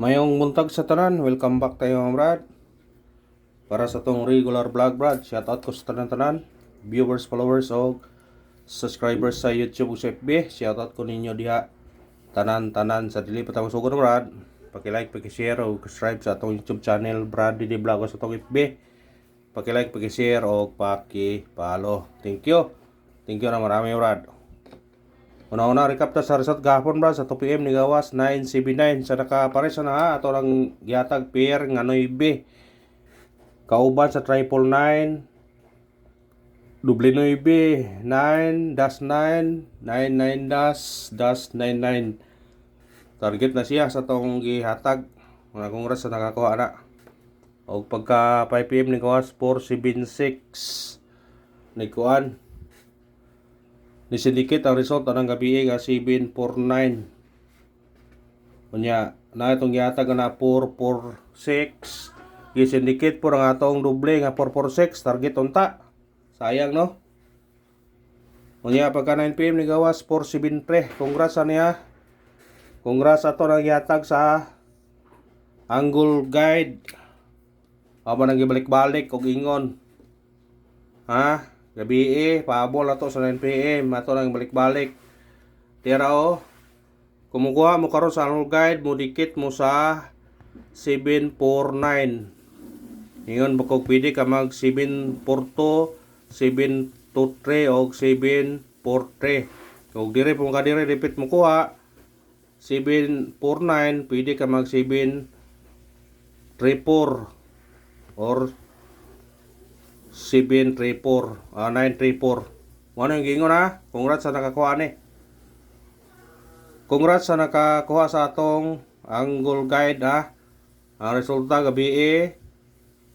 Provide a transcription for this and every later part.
Mayong buntag sa tanan, welcome back tayo mga brad. Para sa tong regular vlog brad, shoutout ko sa tanan-tanan, viewers, followers o subscribers sa YouTube o sa FB. Shoutout ko ninyo diha tanan-tanan sa dili pa tayo sugod brad. Paki-like, paki-share o subscribe sa atong YouTube channel Brad Didi Vlog sa atong FB. Paki-like, paki-share o paki-follow. Thank you. Thank you na marami brad. Una-una, recap ta sa result gahapon ba sa 2 PM ni gawas 979 sa nakapares na ha ato lang gihatag pair nga 9 kauban sa 999 double 9 9-9 99-99 target na siya sa tong gihatag mga kongres sa nakakuha na og pagka 5 PM ni gawas 476 ni kuan ni syndicate ang result anang gabi nga 749. Unya na itong gihatag na 446. Gi-syndicate po ang atong doble nga 446 target unta. Sayang no. Unya pagka 9 PM ni gawas 473. Congrats niya. Congrats ato nang gihatag sa Angle Guide. Aba nang gibalik-balik og ingon. Ha? Gabi paabol ato sa 9 PM ato nang balik-balik. Tira kumukuha mo karon sa Angle Guide mo dikit mo sa 749. Ingon ba kog pwede ka mag 742, 723 o 743. Kung dire po ka dire repeat mo kuha 749 pwede ka mag 734 or 734 934. Ano yung gingon ha? Congrats sa nakakuha ni. Congrats sa nakakuha sa atong Angle Guide ha. Ang resulta gabi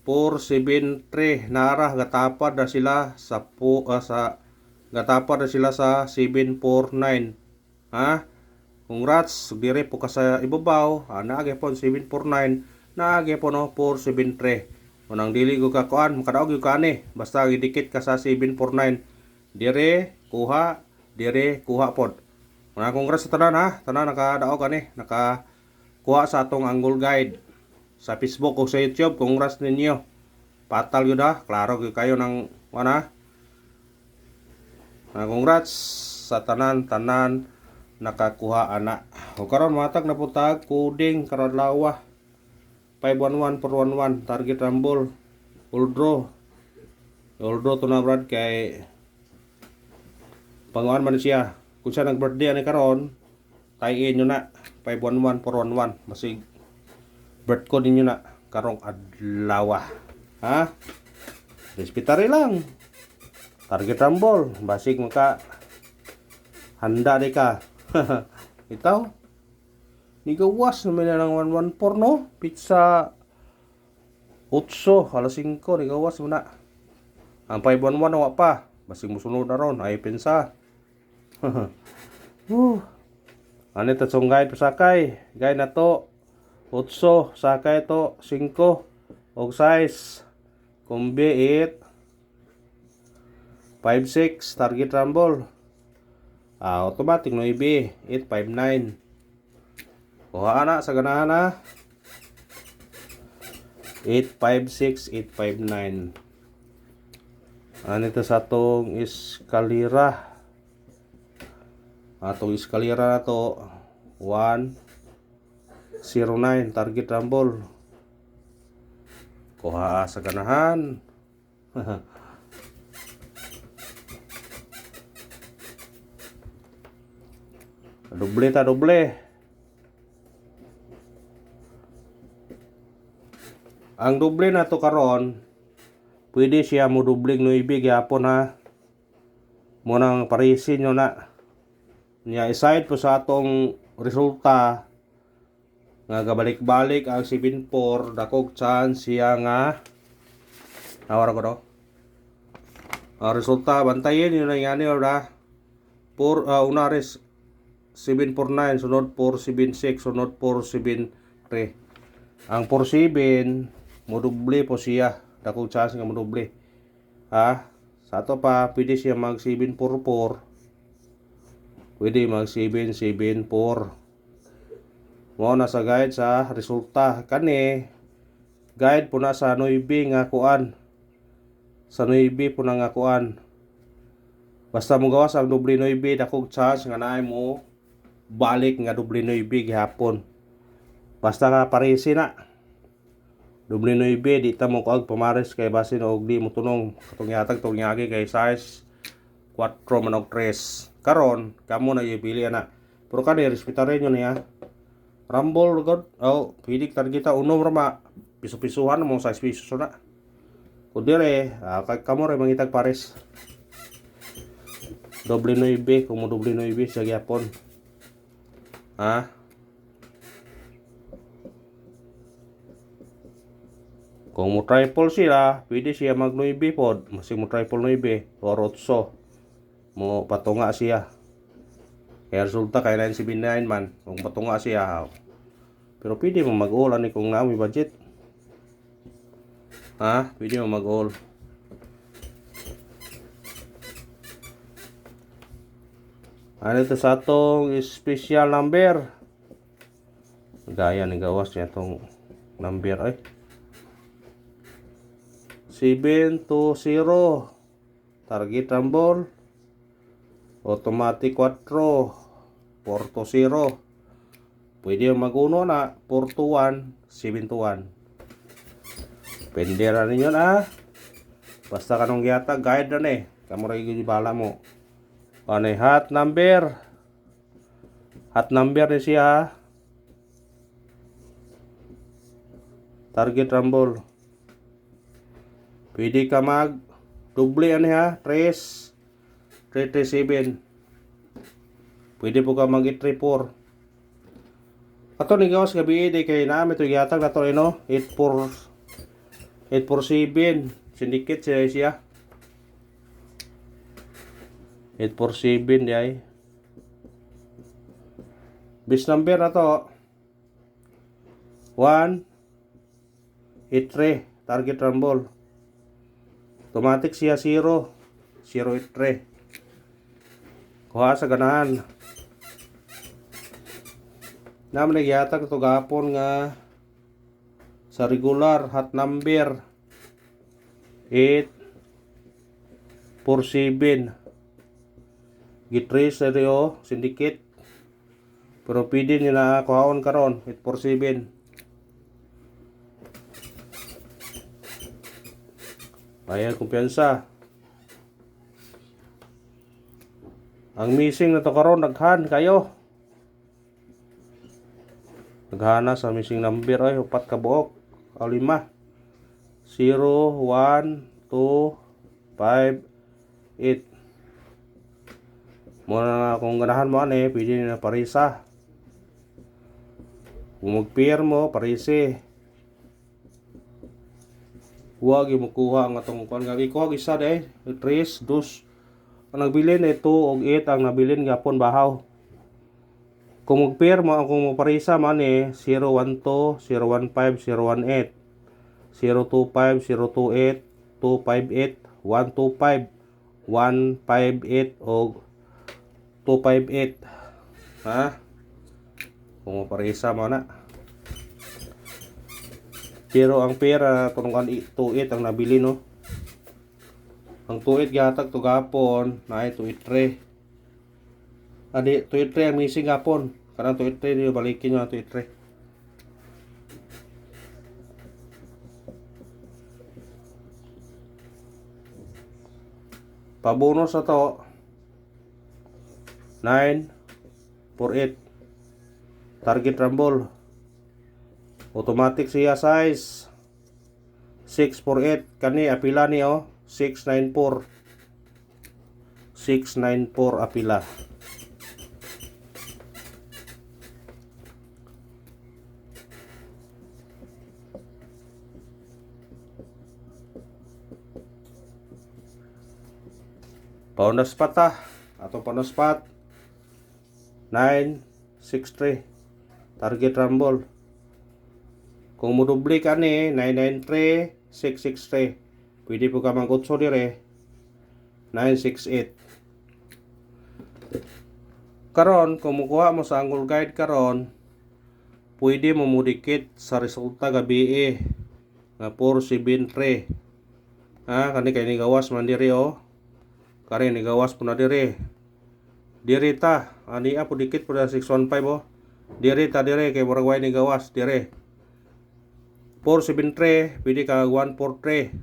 473 naara gatapad na sila sa gatapad na sila sa 749 ha. Congrats dire po ka sa ibabaw naagi po 749 naagi po no 473. Unang dili ko kakuan makadaog yung kani basta gidikit ka sa 749 dire kuha pod. Mga congrats sa tanan ha, tanan nakadaog kani nakakuha sa atong Angle Guide sa Facebook o sa YouTube. Congrats ninyo, patal yun ha, klaro kayo ng wana. Mga congrats sa tanan nakakuha ana. O karon matag na putag coding karon lawa 511 per 11 target rumble full draw to na brad kay panguan man siya kung siya nag birthday ani karon tie-in nyo na 511 per 11 masig birth code ninyo na karong adlaw ha respetare lang target rumble basig maka handa di ka itaw ni gawas naman na ng 114 no? Pizza 8 alas 5 ni gawas mo na. Ang 511 na pa. Basing musunod na ron. Ay pensa. Ano ito song guide pasakay. Guide na to 8 sakay to 5 og size. Kombi 8 5-6 target rumble. Automatic no IB 859. Kuha na sa ganahan na 856 859. Ito sa atong eskalera. Atong eskalera na to 109 target rumble. Kuha sa ganahan. Doble. Ang doble na to karon, pwede siya mo dubling no ibig yapon ha. Mo nang parisin nyo na. Nya aside po sa atong resulta nga gabalik-balik ang 74 dakog chance siya nga nawara ko do. Ang resulta bantayin yun na yan ora. Unares 749 sunod 476 sunod 473. Ang 47 moduble po siya. Dakong chance nga moduble. Ha? Sa ato pa, pwede siya mag 744. Pwede mag 774. Mo na sa guide sa resulta kani guide po na sa 9 nga kuan. Sa 9 po na nga kuan. Basta mo gawas ang doble 9 dakog chance nga naay mo balik nga doble 9 gihapon. Basta nga parisi na. Doble 9 di ta mo kuag pamares kay basin og di mo tunong katong yatag tong yagi kay size 4 man og 3. Karon kamo na ipili ana. Pero kani respetarin nyo niya. Rumble god. Oh, pwede targeta unom rama. Piso-pisuhan mo size piso na. Kudire, kamo rin mangitag pares. Doble 9, kung mo doble 9 sa gyapon. Ha? Kung mo triple sila, pwede siya mag 9 pod. Masig mo triple 9 or 8. Mo patunga siya. Kaya resulta kay 979 man. Kung patunga siya. Pero pwede mo mag-all ani kung naami budget. Ha? Pwede mo mag-all. Ano ito sa atong special number? Gaya ni gawas niya itong number ay. 720. Target rumble. Automatic 4. 420. Pwede yung mag-uno na 421, 721. Pendera ninyo na. Basta kanong gyata guide na eh. Kamu rin yung bala mo. Ano hot number. Hot number ni siya. Target rumble. Pwede ka mag doble ano ha. 337. Pwede po ka mag 34. Ato ni gawas gabi di kay namin ito yatag na to 847 syndicate siya 847 di ay base number na to 183 target rumble automatic siya 083 kuha sa ganahan naman nagyatag ito gapon nga sa regular hot number 847 gitrace sa rio syndicate pero pwede nila kuhaon karon 847 ayan kumpiyansa ang missing na to karon daghan kayo naghana sa missing number ay upat ka buok o 5 0 1 2 5 8 muna na kung ganahan mo ane pwede na parisa kung mag-pair mo parisi huwag yung makuha ang atong kuhan nga ikuha isa day 3 2 ang nagbilin 2 og 8 ang nabilin gapon bahaw kung mag-pair mo kung parisa man 012 015 018 025 028 258 125 158 og 258 ha kung maparisa mo na 0 ang pera tunungan 28 ang nabili no ang 28 gatag to gapon na 283 adi 283 ang missing gapon kanang 283 niyo balikin nyo ang 283 pabonus na to 948 target rumble automatic siya size 648 kani apila ni 694 694 apila paunaspat atong paunaspat 963 target rumble kung modoble ka ni 993 663 pwede po ka mag-utso dire 968 karon kung mukuha mo sa angle guide karon pwede mo mudikit sa resulta gabi nga 473. Kani kay ni gawas man diri kani ni gawas po na diri ta ani po dikit po na 615 diri ta diri kay murag way ni gawas diri 473 pwede ka 143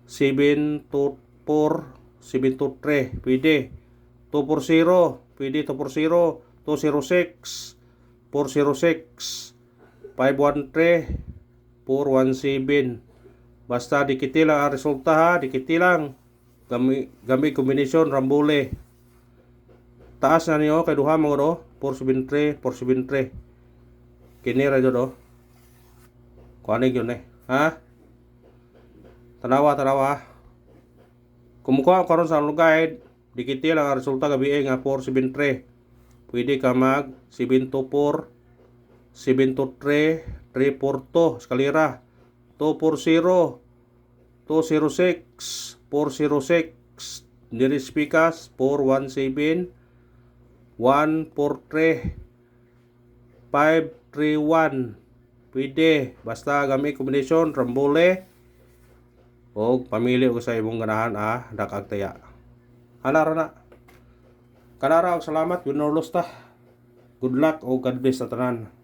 724 723 pwede 240 pwede 240 206 406 513 417 basta dikiti lang ang resulta dikiti lang gami kombinasyon rambole taas na niyo kay duha mga 473 473 kini ra jud kuan gyud tanawa kumukuha karon sa lugay dikiti lang ang resulta gabi nga 473 pwede ka mag 724 723 342 eskalera 240 206 406 diri spikas 417 143 531 pwede basta gamit kombinasyon rambole o pamili ko sa imong ganahan dakag taya anara na kanara og salamat good luck o God bless sa tanan.